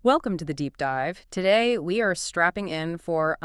Welcome to the deep dive. Today we are strapping in for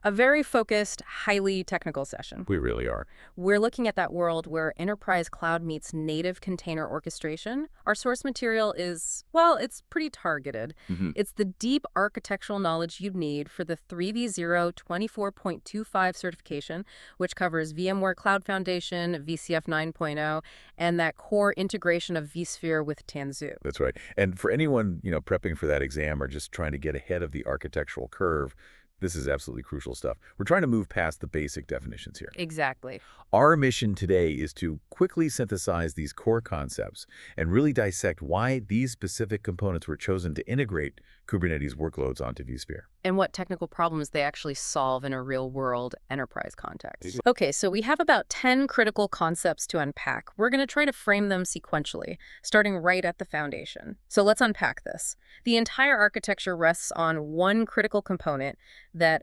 a very focused, highly technical session. We really are. We're looking at that world where enterprise cloud meets native container orchestration. Our source material is, well, it's pretty targeted. It's the deep architectural knowledge you'd need for the 3V0-24.25 certification, which covers VMware Cloud Foundation, VCF 9.0, and that core integration of vSphere with Tanzu. That's right. And for anyone, prepping for that exam or just trying to get ahead of the architectural curve, this is absolutely crucial stuff. We're trying to move past the basic definitions here. Exactly. Our mission today is to quickly synthesize these core concepts and really dissect why these specific components were chosen to integrate Kubernetes workloads onto vSphere. And what technical problems they actually solve in a real-world enterprise context. Okay, so we have about 10 critical concepts to unpack. We're going to try to frame them sequentially, starting right at the foundation. So let's unpack this. The entire architecture rests on one critical component that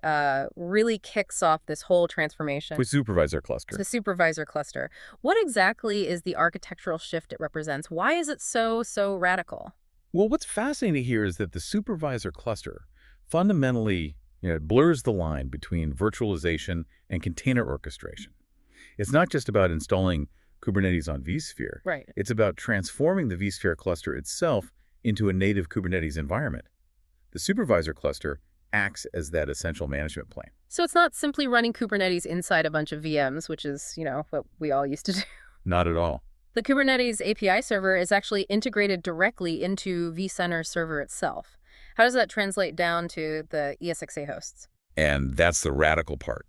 really kicks off this whole transformation. The supervisor cluster. The supervisor cluster. What exactly is the architectural shift it represents? Why is it so radical? Well, what's fascinating here is that the supervisor cluster fundamentally blurs the line between virtualization and container orchestration. It's not just about installing Kubernetes on vSphere. Right. It's about transforming the vSphere cluster itself into a native Kubernetes environment. The supervisor cluster acts as that essential management plane. So it's not simply running Kubernetes inside a bunch of VMs, which is, what we all used to do. Not at all. The Kubernetes API server is actually integrated directly into vCenter server itself. How does that translate down to the ESXi hosts? And that's the radical part.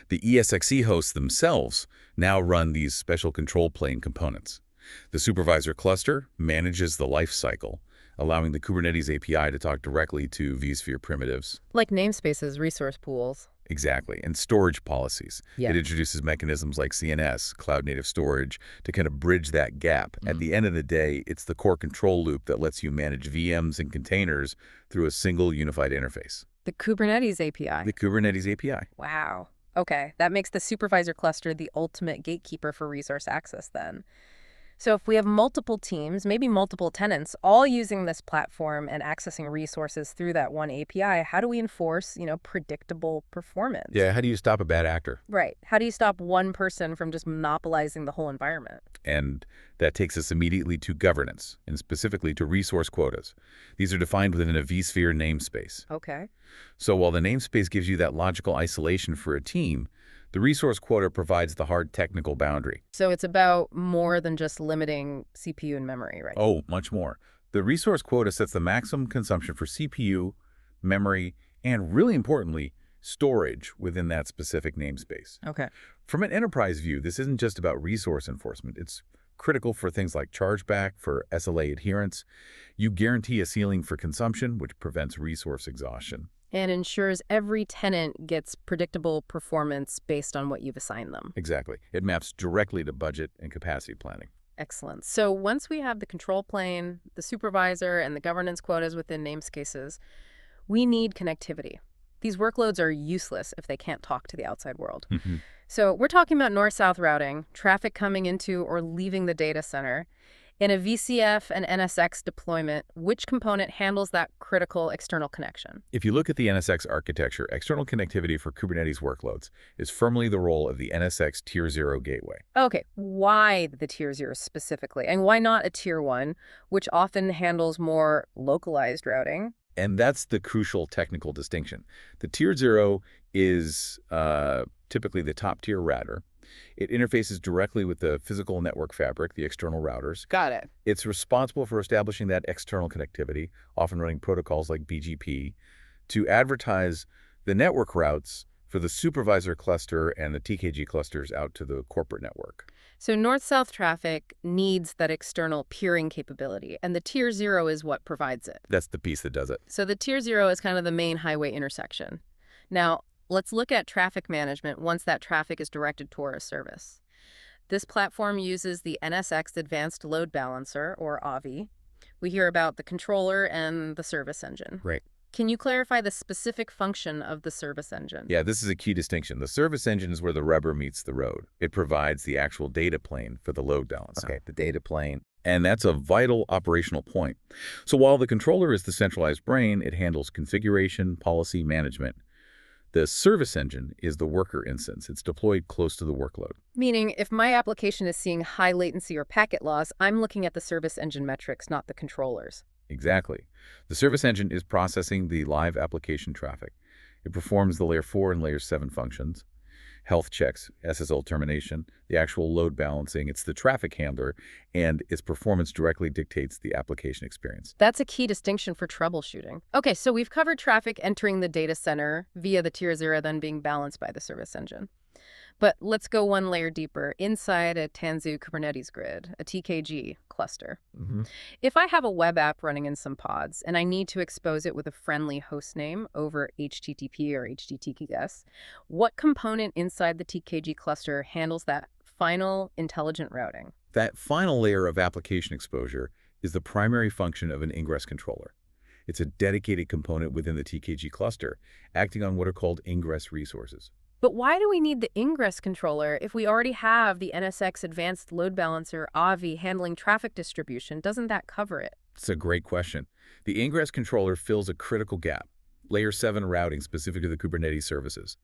The ESXi hosts themselves now run these special control plane components. The supervisor cluster manages the life cycle, allowing the Kubernetes API to talk directly to vSphere primitives. Like namespaces, resource pools. Exactly, and storage policies. Yeah. It introduces mechanisms like CNS, cloud native storage, to kind of bridge that gap. At the end of the day, it's the core control loop that lets you manage VMs and containers through a single unified interface. The Kubernetes API. The Kubernetes API. Wow. Okay, that makes the supervisor cluster the ultimate gatekeeper for resource access then. So if we have multiple teams, maybe multiple tenants, all using this platform and accessing resources through that one API, how do we enforce, predictable performance? Yeah, how do you stop a bad actor? Right. How do you stop one person from just monopolizing the whole environment? And that takes us immediately to governance, and specifically to resource quotas. These are defined within a vSphere namespace. Okay. So while the namespace gives you that logical isolation for a team, the resource quota provides the hard technical boundary. So it's about more than just limiting CPU and memory, right? Oh, much more. The resource quota sets the maximum consumption for CPU, memory, and really importantly, storage within that specific namespace. Okay. From an enterprise view, this isn't just about resource enforcement. It's critical for things like chargeback, for SLA adherence. You guarantee a ceiling for consumption, which prevents resource exhaustion. And ensures every tenant gets predictable performance based on what you've assigned them. Exactly. It maps directly to budget and capacity planning. Excellent. So once we have the control plane, the supervisor, and the governance quotas within namespaces, we need connectivity. These workloads are useless if they can't talk to the outside world. So we're talking about north-south routing, traffic coming into or leaving the data center. In a VCF and NSX deployment, which component handles that critical external connection? If you look at the NSX architecture, external connectivity for Kubernetes workloads is firmly the role of the NSX Tier 0 gateway. Okay, why the Tier 0 specifically? And why not a Tier 1, which often handles more localized routing? And that's the crucial technical distinction. The Tier 0 is typically the top-tier router. It interfaces directly with the physical network fabric, the external routers. Got it. It's responsible for establishing that external connectivity, often running protocols like BGP, to advertise the network routes for the supervisor cluster and the TKG clusters out to the corporate network. So north-south traffic needs that external peering capability, and the Tier 0 is what provides it. That's the piece that does it. So the Tier 0 is kind of the main highway intersection. Now, let's look at traffic management once that traffic is directed toward a service. This platform uses the NSX Advanced Load Balancer, or AVI. We hear about the controller and the service engine. Right. Can you clarify the specific function of the service engine? Yeah, this is a key distinction. The service engine is where the rubber meets the road. It provides the actual data plane for the load balancer. Okay, the data plane. And that's a vital operational point. So while the controller is the centralized brain, it handles configuration, policy, management. The service engine is the worker instance. It's deployed close to the workload. Meaning, if my application is seeing high latency or packet loss, I'm looking at the service engine metrics, not the controllers. Exactly. The service engine is processing the live application traffic. It performs the layer 4 and layer 7 functions. Health checks, SSL termination, the actual load balancing, it's the traffic handler, and its performance directly dictates the application experience. That's a key distinction for troubleshooting. Okay, so we've covered traffic entering the data center via the tier 0 then being balanced by the service engine. But let's go one layer deeper, inside a Tanzu Kubernetes grid, a TKG cluster. If I have a web app running in some pods and I need to expose it with a friendly host name over HTTP or HTTPS, what component inside the TKG cluster handles that final intelligent routing? That final layer of application exposure is the primary function of an ingress controller. It's a dedicated component within the TKG cluster, acting on what are called ingress resources. But why do we need the ingress controller if we already have the NSX Advanced Load Balancer, AVI, handling traffic distribution? Doesn't that cover it? It's a great question. The ingress controller fills a critical gap, layer 7 routing specific to the Kubernetes services.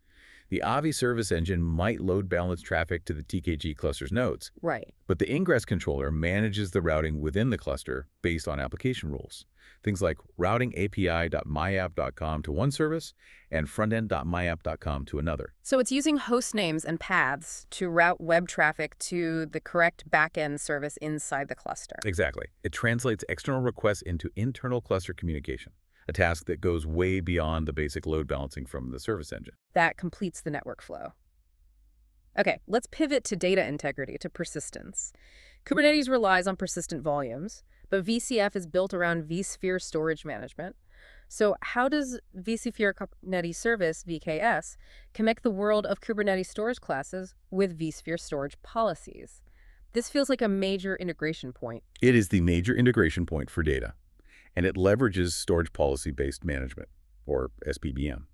The AVI service engine might load balance traffic to the TKG cluster's nodes. Right. But the ingress controller manages the routing within the cluster based on application rules. Things like routing API.myapp.com to one service and frontend.myapp.com to another. So it's using host names and paths to route web traffic to the correct backend service inside the cluster. Exactly. It translates external requests into internal cluster communication, a task that goes way beyond the basic load balancing from the service engine. That completes the network flow. Okay, let's pivot to data integrity, to persistence. Kubernetes relies on persistent volumes, but VCF is built around vSphere storage management. So how does vSphere Kubernetes Service, VKS, connect the world of Kubernetes storage classes with vSphere storage policies? This feels like a major integration point. It is the major integration point for data, and it leverages storage policy-based management, or SPBM.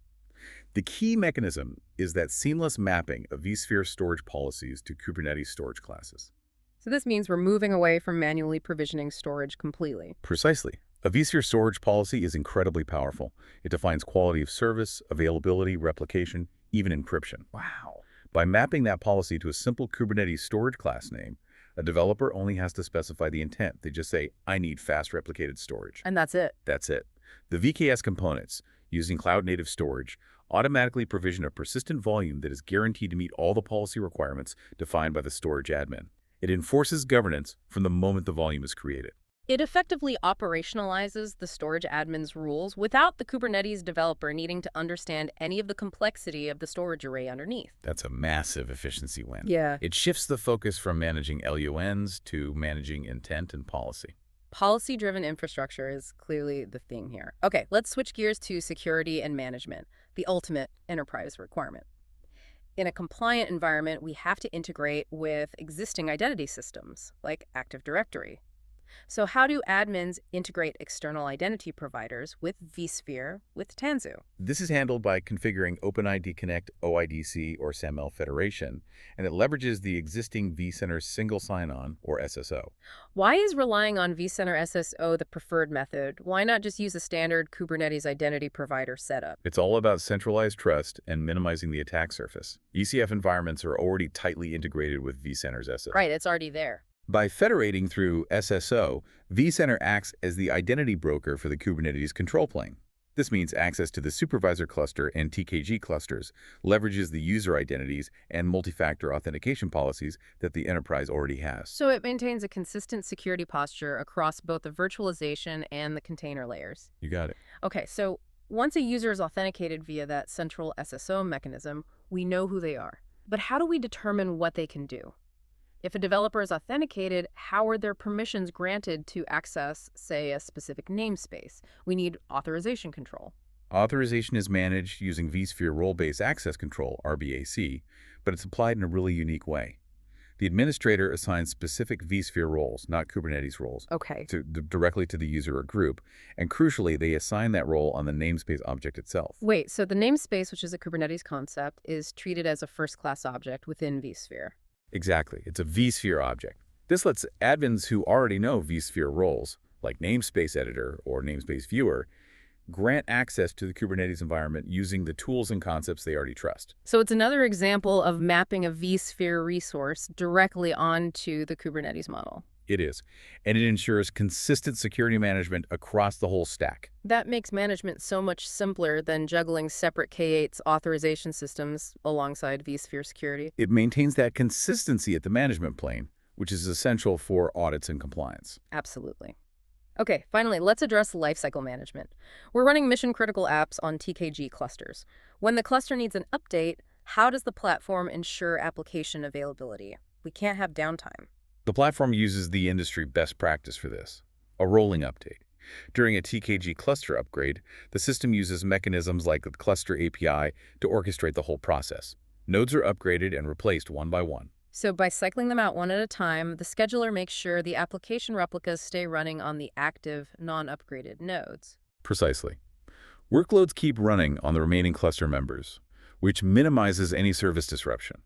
The key mechanism is that seamless mapping of vSphere storage policies to Kubernetes storage classes. So this means we're moving away from manually provisioning storage completely. Precisely. A vSphere storage policy is incredibly powerful. It defines quality of service, availability, replication, even encryption. Wow. By mapping that policy to a simple Kubernetes storage class name, a developer only has to specify the intent. They just say, I need fast replicated storage. And that's it. That's it. The VKS components, using cloud-native storage, automatically provision a persistent volume that is guaranteed to meet all the policy requirements defined by the storage admin. It enforces governance from the moment the volume is created. It effectively operationalizes the storage admin's rules without the Kubernetes developer needing to understand any of the complexity of the storage array underneath. That's a massive efficiency win. Yeah. It shifts the focus from managing LUNs to managing intent and policy. Policy-driven infrastructure is clearly the thing here. Okay, let's switch gears to security and management, the ultimate enterprise requirement. In a compliant environment, we have to integrate with existing identity systems, like Active Directory. So how do admins integrate external identity providers with vSphere with Tanzu? This is handled by configuring OpenID Connect OIDC or SAML Federation, and it leverages the existing vCenter Single Sign-On or SSO. Why is relying on vCenter SSO the preferred method? Why not just use a standard Kubernetes identity provider setup? It's all about centralized trust and minimizing the attack surface. ECF environments are already tightly integrated with vCenter's SSO. Right, it's already there. By federating through SSO, vCenter acts as the identity broker for the Kubernetes control plane. This means access to the supervisor cluster and TKG clusters, leverages the user identities and multi-factor authentication policies that the enterprise already has. So it maintains a consistent security posture across both the virtualization and the container layers. You got it. Okay, so once a user is authenticated via that central SSO mechanism, we know who they are. But how do we determine what they can do? If a developer is authenticated, how are their permissions granted to access, say, a specific namespace? We need authorization control. Authorization is managed using vSphere Role-Based Access Control, RBAC, but it's applied in a really unique way. The administrator assigns specific vSphere roles, not Kubernetes roles, Okay. directly to the user or group, and crucially, they assign that role on the namespace object itself. Wait, so the namespace, which is a Kubernetes concept, is treated as a first-class object within vSphere. Exactly. It's a vSphere object. This lets admins who already know vSphere roles, like namespace editor or namespace viewer, grant access to the Kubernetes environment using the tools and concepts they already trust. So it's another example of mapping a vSphere resource directly onto the Kubernetes model. It is, and it ensures consistent security management across the whole stack. That makes management so much simpler than juggling separate K8's authorization systems alongside vSphere security. It maintains that consistency at the management plane, which is essential for audits and compliance. Absolutely. Okay, finally, let's address lifecycle management. We're running mission-critical apps on TKG clusters. When the cluster needs an update, how does the platform ensure application availability? We can't have downtime. The platform uses the industry best practice for this, a rolling update. During a TKG cluster upgrade, the system uses mechanisms like the cluster API to orchestrate the whole process. Nodes are upgraded and replaced one by one. So by cycling them out one at a time, the scheduler makes sure the application replicas stay running on the active, non-upgraded nodes. Precisely. Workloads keep running on the remaining cluster members, which minimizes any service disruption.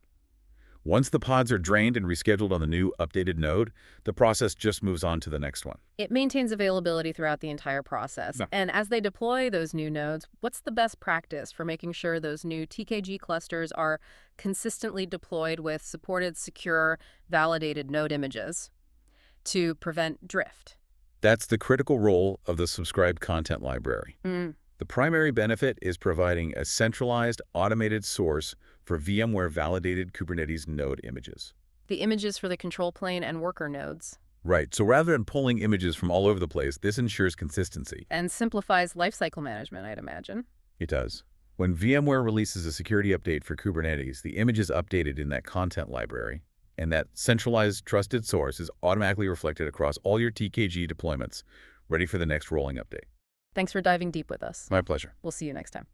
Once the pods are drained and rescheduled on the new updated node, the process just moves on to the next one. It maintains availability throughout the entire process. Yeah. And as they deploy those new nodes, what's the best practice for making sure those new TKG clusters are consistently deployed with supported, secure, validated node images to prevent drift? That's the critical role of the subscribed content library. The primary benefit is providing a centralized, automated source for VMware validated Kubernetes node images. The images for the control plane and worker nodes. Right, so rather than pulling images from all over the place, this ensures consistency. And simplifies lifecycle management, I'd imagine. It does. When VMware releases a security update for Kubernetes, the image is updated in that content library, and that centralized, trusted source is automatically reflected across all your TKG deployments, ready for the next rolling update. Thanks for diving deep with us. My pleasure. We'll see you next time.